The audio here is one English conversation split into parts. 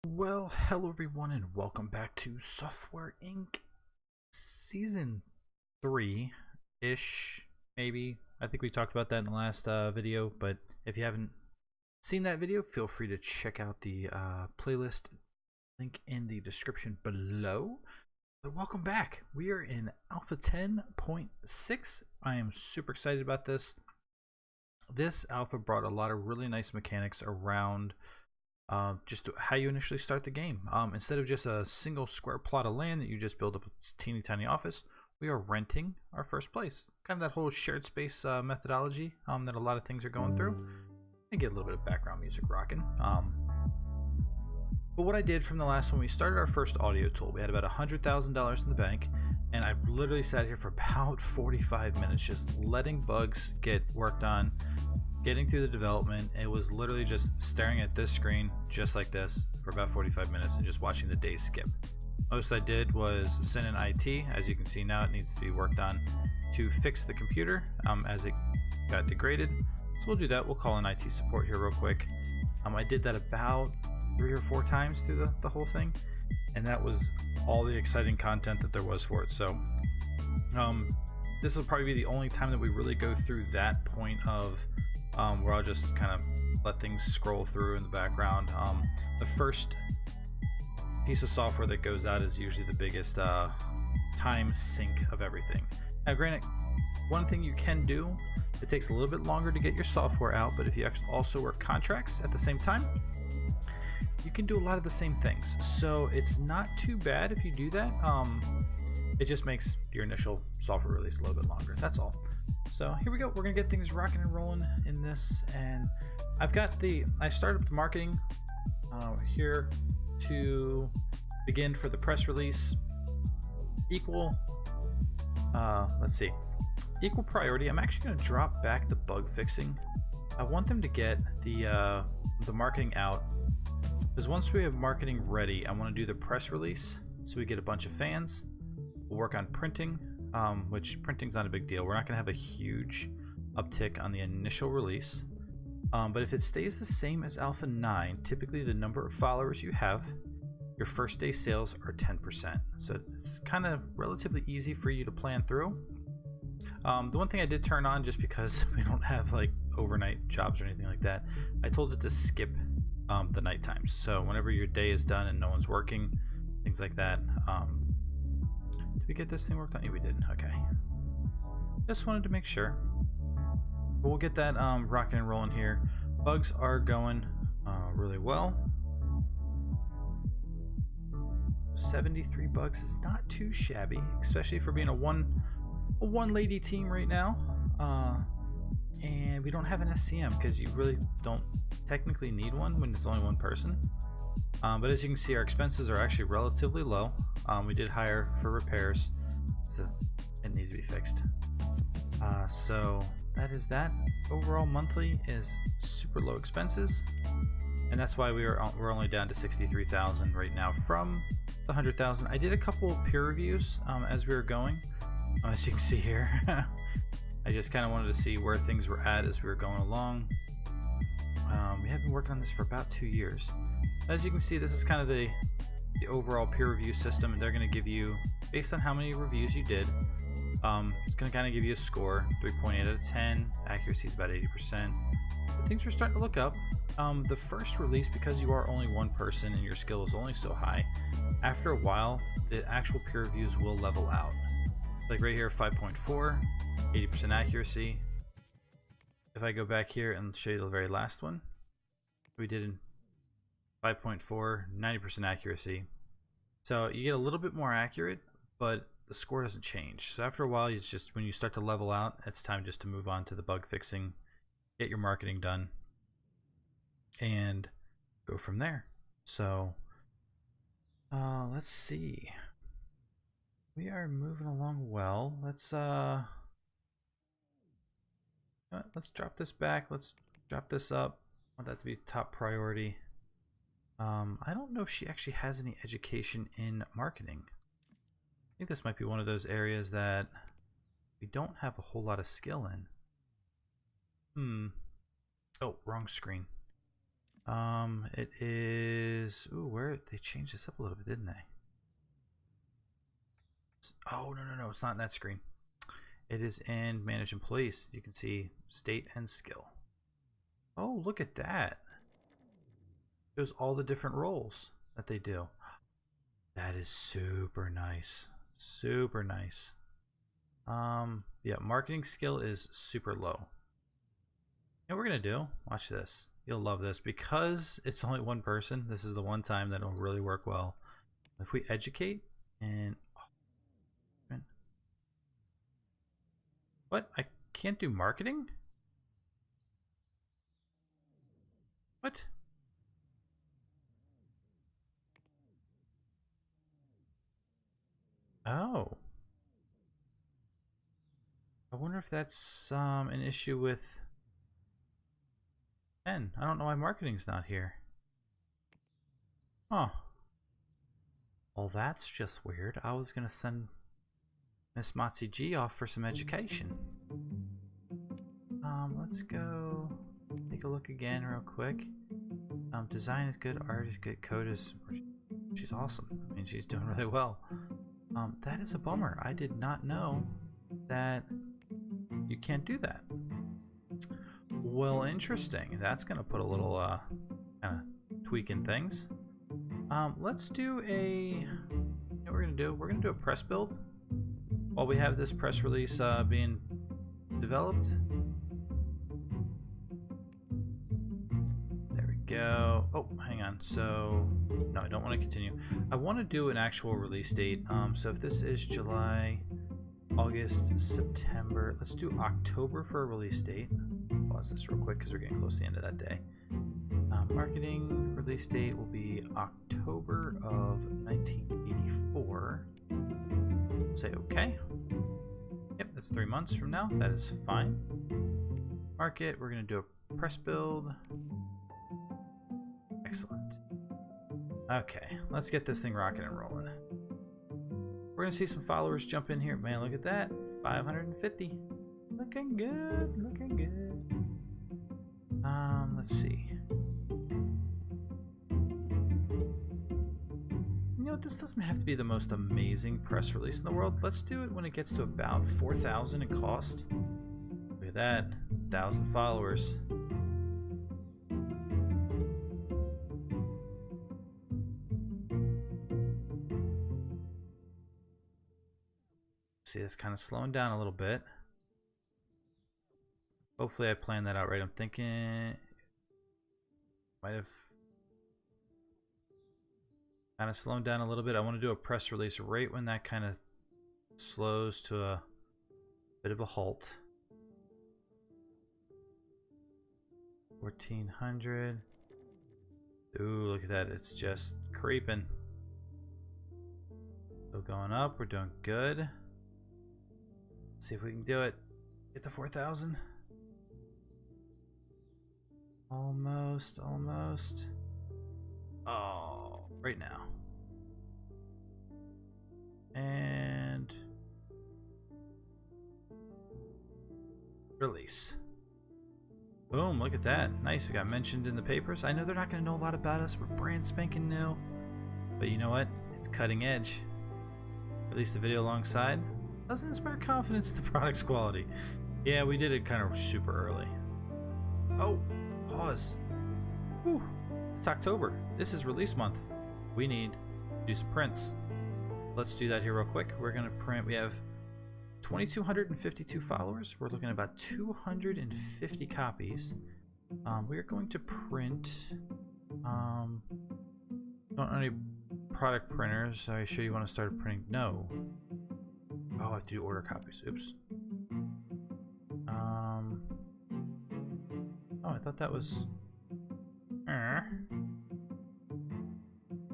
Well, hello everyone, and welcome back to Software Inc. Season 3-ish, maybe. I think we talked about that in the last video, but if you haven't seen that video, feel free to check out the playlist link in the description below. But welcome back. We are in Alpha 10.6. I am super excited about this. This alpha brought a lot of really nice mechanics around just how you initially start the game. Instead of just a single square plot of land that you just build up a teeny tiny office, we are renting our first place. Kind of that whole shared space methodology that a lot of things are going through. And get a little bit of background music rocking. But what I did from the last one, we started our first audio tool. We had about $100,000 in the bank, and I literally sat here for about 45 minutes just letting bugs get worked on, getting through the development. It was literally just staring at this screen just like this for about 45 minutes and just watching the days skip. Most I did was send in IT. As you can see now, it needs to be worked on to fix the computer as it got degraded. So we'll do that. We'll call in IT support here real quick. I did that about 3 or 4 times through the whole thing, and that was all the exciting content that there was for it. So this will probably be the only time that we really go through that point of where I'll just kind of let things scroll through in the background. The first piece of software that goes out is usually the biggest time sink of everything. Now granted, one thing you can do, it takes a little bit longer to get your software out, but if you also work contracts at the same time, you can do a lot of the same things. So it's not too bad if you do that. It just makes your initial software release a little bit longer. That's all. So here we go. We're gonna get things rocking and rolling in this, and I started up the marketing here to begin for the press release. Equal priority. I'm actually gonna drop back the bug fixing. I want them to get the marketing out, because once we have marketing ready, I want to do the press release so we get a bunch of fans. We'll work on printing, which printing's not a big deal. We're not going to have a huge uptick on the initial release. But if it stays the same as Alpha 9, typically the number of followers you have, your first day sales are 10%. So it's kind of relatively easy for you to plan through. The one thing I did turn on, just because we don't have like overnight jobs or anything like that, I told it to skip the night times. So whenever your day is done and no one's working, things like that. Did we get this thing worked on? Yeah, we did. Okay. Just wanted to make sure. But we'll get that rocking and rolling here. Bugs are going really well. 73 bugs is not too shabby, especially for being a one lady team right now. And we don't have an SCM because you really don't technically need one when it's only one person. But as you can see, our expenses are actually relatively low. We did hire for repairs, so it needs to be fixed. So that is that. Overall monthly is super low expenses, and that's why we're only down to 63,000 right now from the 100,000. I did a couple peer reviews as we were going. As you can see here, I just kind of wanted to see where things were at as we were going along. We have been working on this for about 2 years. As you can see, this is kind of the overall peer review system, and they're going to give you, based on how many reviews you did, it's going to kind of give you a score. 3.8 out of 10, accuracy is about 80%. But things are starting to look up. The first release, because you are only one person and your skill is only so high, after a while the actual peer reviews will level out. Like right here, 5.4, 80% accuracy. If I go back here and show you the very last one, we did in 5.4, 90% accuracy. So you get a little bit more accurate, but the score doesn't change. So after a while, it's just when you start to level out, it's time just to move on to the bug fixing, get your marketing done, and go from there. So let's see. We are moving along well. Let's drop this back. Let's drop this up. I want that to be top priority. I don't know if she actually has any education in marketing. I think this might be one of those areas that we don't have a whole lot of skill in. Oh, wrong screen. It is. Ooh, where they changed this up a little bit, didn't they? Oh, no, it's not in that screen. It is in manage employees. You can see state and skill. Oh, look at that. Shows all the different roles that they do. That is super nice. Super nice. Yeah, marketing skill is super low. You know what we're gonna do? Watch this. You'll love this. Because it's only one person, this is the one time that it'll really work well. If we educate and what? I can't do marketing? What? Oh. I wonder if that's an issue with 10. I don't know why marketing's not here. Huh. Well, that's just weird. I was gonna send Miss Motzy G off for some education. Let's go take a look again real quick. Design is good, art is good, code is... She's awesome. I mean, she's doing really well. That is a bummer. I did not know that you can't do that. Well, interesting. That's gonna put a little kind of tweak in things. Let's do a... You know what we're gonna do? We're gonna do a press build while we have this press release being developed. There we go. Oh, hang on. So, no, I don't want to continue. I want to do an actual release date. So if this is July, August, September, let's do October for a release date. Pause this real quick because we're getting close to the end of that day. Marketing release date will be October of 1984. Say okay. Yep, that's 3 months from now. That is fine. Market, we're going to do a press build. Excellent. Okay, let's get this thing rocking and rolling. We're going to see some followers jump in here. Man, look at that. 550. Looking good. Looking good. Let's see. You know, this doesn't have to be the most amazing press release in the world. Let's do it when it gets to about 4,000 in cost. Look at that. 1,000 followers. See, that's kind of slowing down a little bit. Hopefully I planned that out right. I'm thinking might have kind of slowed down a little bit. I want to do a press release right when that kind of slows to a bit of a halt. 1,400. Ooh, look at that. It's just creeping. Still going up. We're doing good. Let's see if we can do it. Get to 4,000. Almost, almost. Oh, right now. And release. Boom, look at that. Nice, we got mentioned in the papers. I know they're not going to know a lot about us. We're brand spanking new. But you know what? It's cutting edge. Release the video alongside. Doesn't inspire confidence in the product's quality. Yeah, we did it kind of super early. Oh, pause. Whew. It's October. This is release month. We need to do some prints. Let's do that here real quick. We're going to print. We have 2,252 followers. We're looking at about 250 copies. We are going to print. Don't know any product printers. Are you sure you want to start printing? No. Oh, I have to do order copies. Oops. Oh, I thought that was.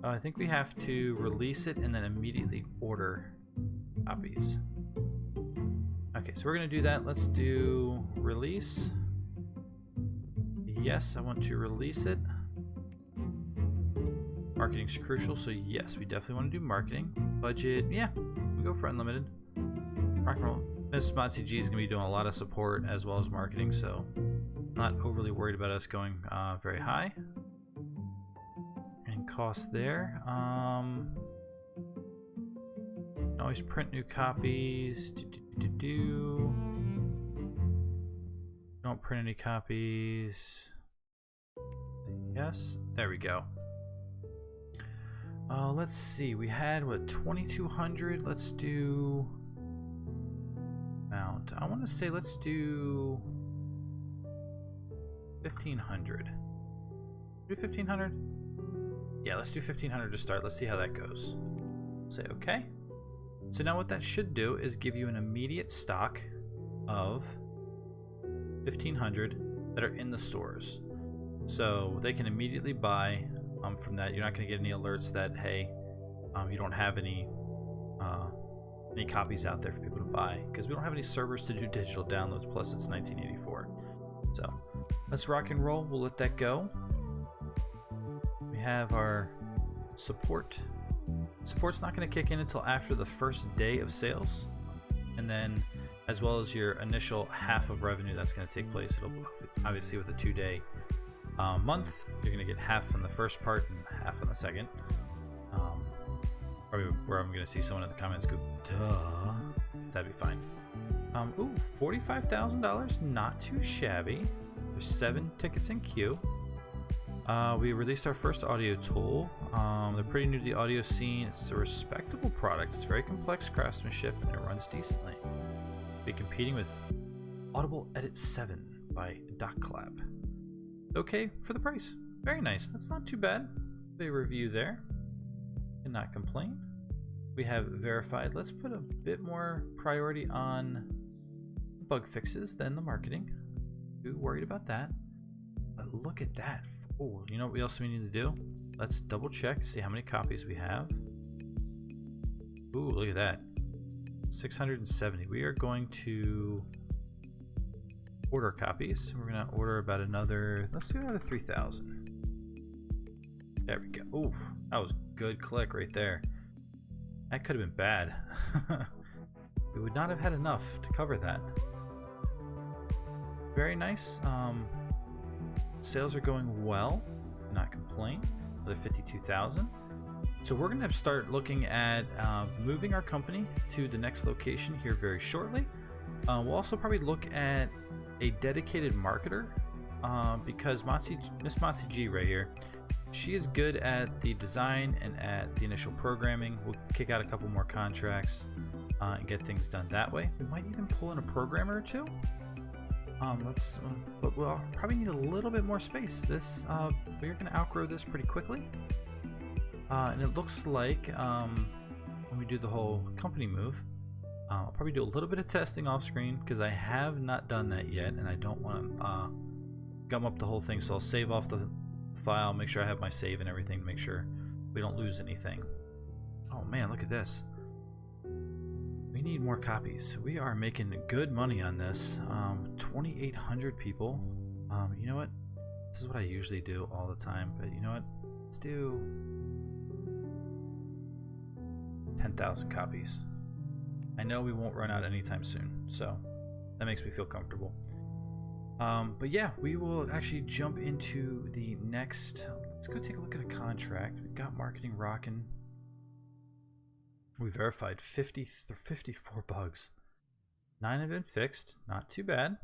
Oh, I think we have to release it and then immediately order copies. Okay, so we're gonna do that. Let's do release. Yes, I want to release it. Marketing's crucial, so yes, we definitely want to do marketing. Budget, yeah, we go for unlimited. Rock and roll. Miss Motzy G is gonna be doing a lot of support as well as marketing, so not overly worried about us going very high. saving costs there. Always print new copies. Don't print any copies. Yes, there we go. Let's see. We had what, 2,200. Let's do amount. I want to say let's do 1,500. Do 1,500? Yeah, let's do 1,500 to start. Let's see how that goes. Say okay. So now what that should do is give you an immediate stock of 1,500 that are in the stores. So they can immediately buy from that. You're not going to get any alerts that, hey, you don't have any copies out there for people to buy, because we don't have any servers to do digital downloads, plus it's 1984. So let's rock and roll. We'll let that go. We have our support. Support's not going to kick in until after the first day of sales, and then as well as your initial half of revenue that's going to take place. It'll obviously, with a 2-day month, you're going to get half on the first part and half on the second. Probably where I'm going to see someone in the comments go, duh. So that'd be fine. Ooh, $45,000, not too shabby. There's 7 tickets in queue. We released our first audio tool. They're pretty new to the audio scene. It's a respectable product. It's very complex craftsmanship and it runs decently. Be competing with Audible Edit 7 by DocClap. Okay for the price. Very nice. That's not too bad. A review there. Cannot complain. We have verified. Let's put a bit more priority on bug fixes than the marketing. Too worried about that. But look at that. Oh, you know what we also need to do? Let's double check, see how many copies we have. Ooh, look at that. 670. We are going to order copies. We're going to order about another, let's do another 3,000. There we go. Ooh, that was a good click right there. That could have been bad. We would not have had enough to cover that. Very nice. Sales are going well. Not complain. Another 52,000. So we're going to start looking at moving our company to the next location here very shortly. We'll also probably look at a dedicated marketer because Miss Motzy G right here, she is good at the design and at the initial programming. We'll kick out a couple more contracts and get things done that way. We might even pull in a programmer or two. But we'll probably need a little bit more space. This we're going to outgrow this pretty quickly. And it looks like when we do the whole company move, I'll probably do a little bit of testing off screen because I have not done that yet and I don't want to gum up the whole thing. So I'll save off the file, make sure I have my save and everything to make sure we don't lose anything. Oh man, look at this. We need more copies. We are making good money on this. 2,800 people. You know what? This is what I usually do all the time, but you know what? Let's do 10,000 copies. I know we won't run out anytime soon, so that makes me feel comfortable. But yeah, we will actually jump into the next. Let's go take a look at a contract. We've got marketing rocking. We verified 54 bugs. 9 have been fixed. Not too bad.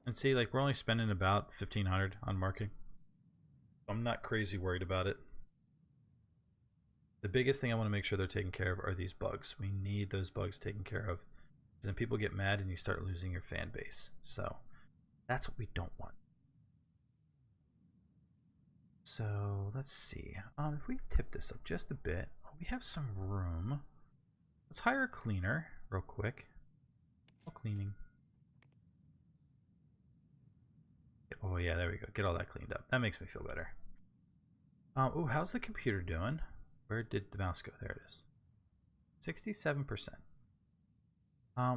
And see, like, we're only spending about 1,500 on marketing. I'm not crazy worried about it. The biggest thing I want to make sure they're taken care of are these bugs. We need those bugs taken care of. Because then people get mad and you start losing your fan base. So that's what we don't want. So let's see. If we tip this up just a bit, we have some room. Let's hire a cleaner real quick. Cleaning. Oh yeah, there we go. Get all that cleaned up. That makes me feel better. Oh, how's the computer doing? Where did the mouse go? There it is. 67%.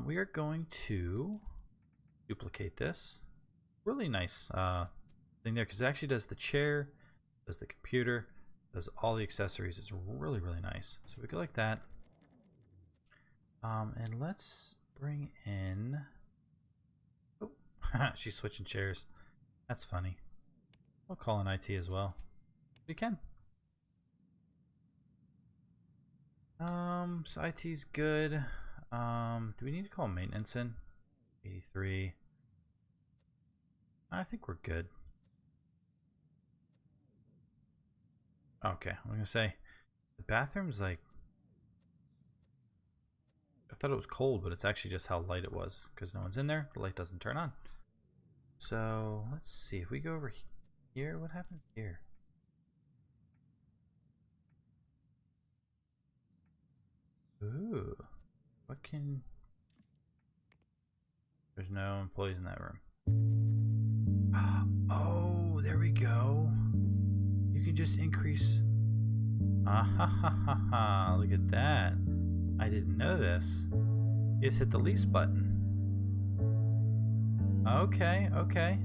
We are going to duplicate this. Really nice thing there because it actually does the chair, does the computer, does all the accessories. It's really, really nice. So we go like that. And let's bring in. Oh, she's switching chairs. That's funny. We'll call in IT as well. We can. So IT's good. Do we need to call maintenance in? 83. I think we're good. Okay, I'm gonna say the bathroom's like, I thought it was cold, but it's actually just how light it was because no one's in there. The light doesn't turn on. So let's see if we go over here. What happens here? Ooh, what can? There's no employees in that room. Oh, there we go. You can just increase. Ah ha ha ha ha! Look at that. I didn't know this. You just hit the lease button. Okay, okay.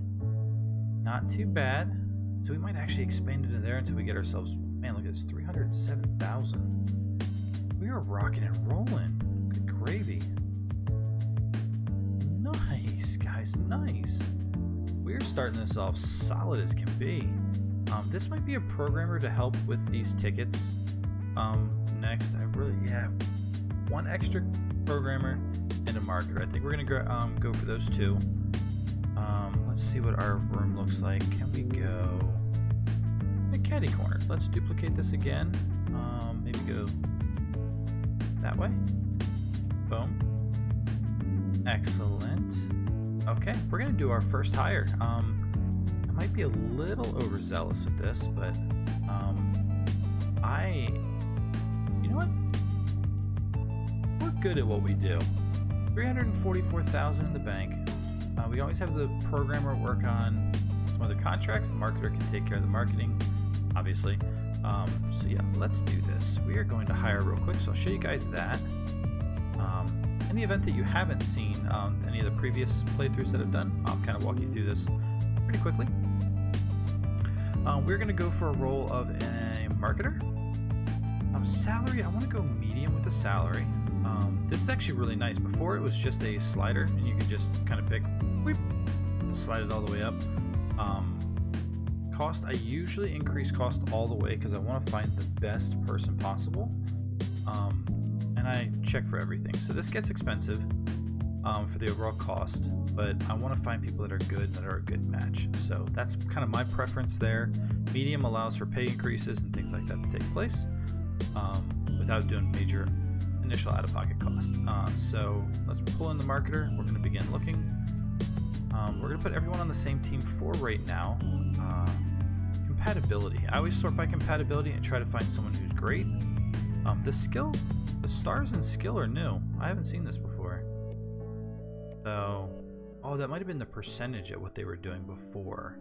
Not too bad. So we might actually expand into there until we get ourselves. Man, look at this, 307,000. We are rocking and rolling. Good gravy. Nice, guys, nice. We're starting this off solid as can be. This might be a programmer to help with these tickets. Next, one extra programmer and a marketer. I think we're gonna go for those two. Let's see what our room looks like. Can we go a caddy corner? Let's duplicate this again. Maybe go that way. Boom. Excellent. Okay, we're gonna do our first hire. I might be a little overzealous with this, but you know what? We're good at what we do. 344,000 in the bank. We always have the programmer work on some other contracts. The marketer can take care of the marketing, obviously. So yeah, let's do this. We are going to hire real quick, so I'll show you guys that. In the event that you haven't seen any of the previous playthroughs that I've done, I'll kind of walk you through this pretty quickly. We're going to go for a role of a marketer. Salary, I want to go medium with the salary. This is actually really nice. Before it was just a slider, and you could just kind of pick, whoop, slide it all the way up. Cost, I usually increase cost all the way because I want to find the best person possible. And I check for everything. So this gets expensive for the overall cost, but I want to find people that are good, that are a good match. So that's kind of my preference there. Medium allows for pay increases and things like that to take place without doing major initial out-of-pocket cost. So let's pull in the marketer. We're going to begin looking. We're going to put everyone on the same team for right now. Compatibility. I always sort by compatibility and try to find someone who's great. The stars and skill are new. I haven't seen this before. So, oh, that might have been the percentage at what they were doing before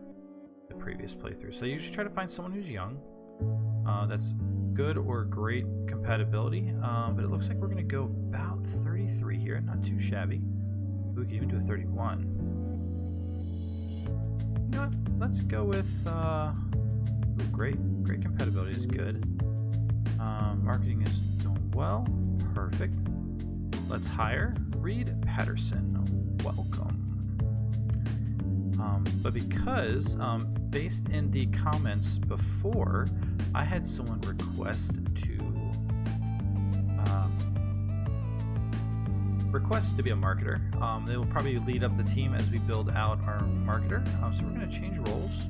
the previous playthrough. So I usually try to find someone who's young. That's good or great compatibility. But it looks like we're going to go about 33 here. Not too shabby. We could even do a 31. You know what? Let's go with great compatibility is good. Marketing is doing well. Perfect. Let's hire Reed Patterson. Welcome. But because based in the comments before, I had someone request to be a marketer. They will probably lead up the team as we build out our marketer. So we're going to change roles.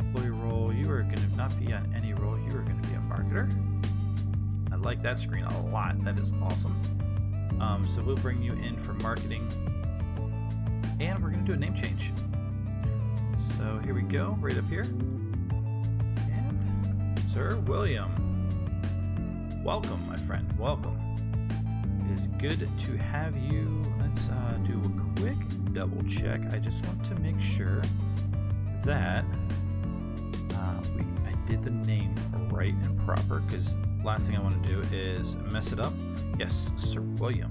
Employee role, you are going to not be on any role, you are going to be a marketer. I like that screen a lot. That is awesome. So we'll bring you in for marketing, and we're going to do a name change. So here we go, right up here. And Sir William, welcome, my friend, welcome. It is good to have you. Let's do a quick double check. I just want to make sure that I did the name right and proper, because last thing I want to do is mess it up. Yes, Sir William,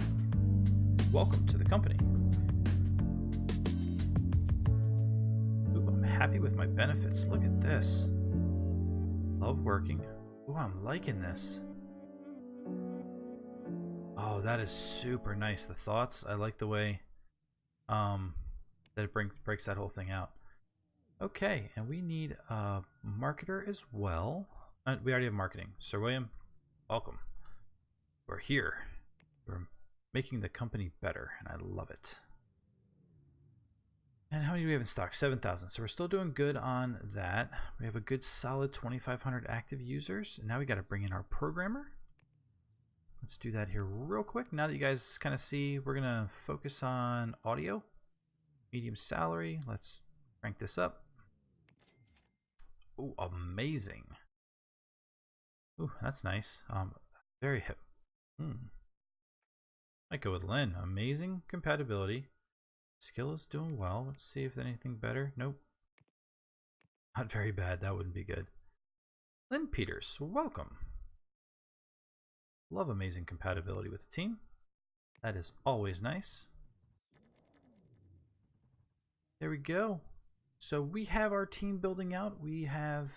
welcome to the company. Ooh, I'm happy with my benefits. Look at this. Love working. Ooh, I'm liking this. Oh, that is super nice. The thoughts, I like the way that it breaks that whole thing out. Okay, and we need a marketer as well. We already have marketing. Sir William, welcome. We're here. We're making the company better, and I love it. And how many do we have in stock? 7,000. So we're still doing good on that. We have a good solid 2,500 active users. And now we got to bring in our programmer. Let's do that here real quick. Now that you guys kind of see, we're going to focus on audio, medium salary. Let's crank this up. Oh, amazing. Ooh, that's nice. Very hip. Might go with Lynn. Amazing compatibility. Skill is doing well. Let's see if there's anything better. Nope. Not very bad. That wouldn't be good. Lynn Peters, welcome. Love amazing compatibility with the team. That is always nice. There we go. So we have our team building out. We have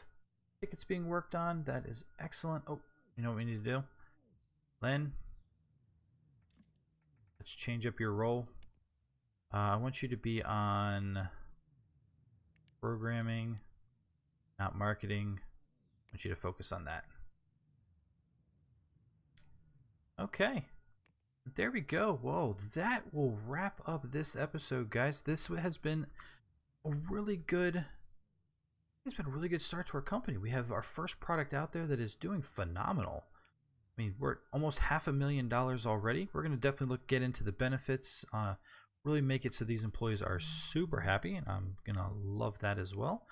tickets being worked on. That is excellent. Oh, you know what we need to do? Lynn, let's change up your role. I want you to be on programming, not marketing. I want you to focus on that. Okay. There we go. Whoa, that will wrap up this episode, guys. This has been a really good start to our company. We have our first product out there that is doing phenomenal. I mean, we're at almost $500,000 already. We're going to definitely get into the benefits, really make it so these employees are super happy, and I'm going to love that as well.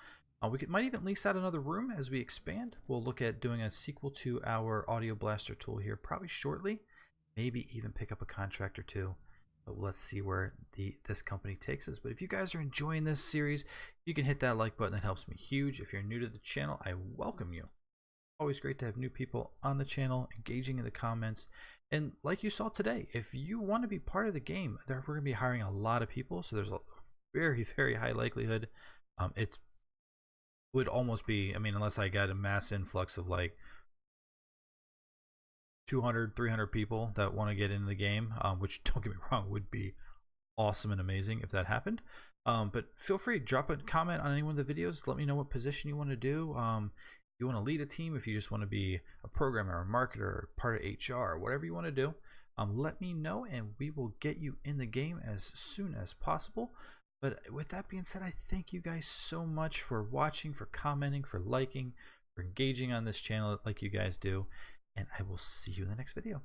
Might even lease out another room as we expand. We'll look at doing a sequel to our Audio Blaster tool here probably shortly. Maybe even pick up a contract or two. But let's see where this company takes us. But if you guys are enjoying this series, you can hit that like button. It helps me huge. If you're new to the channel, I welcome you. Always great to have new people on the channel, engaging in the comments. And like you saw today, if you want to be part of the game, we're going to be hiring a lot of people. So there's a very, very high likelihood. It would almost be, I mean, unless I got a mass influx of like 200, 300 people that want to get into the game, which, don't get me wrong, would be awesome and amazing if that happened. But feel free, drop a comment on any one of the videos. Let me know what position you want to do. If you want to lead a team, if you just want to be a programmer, a marketer, or part of HR, whatever you want to do, let me know and we will get you in the game as soon as possible. But with that being said, I thank you guys so much for watching, for commenting, for liking, for engaging on this channel like you guys do. And I will see you in the next video.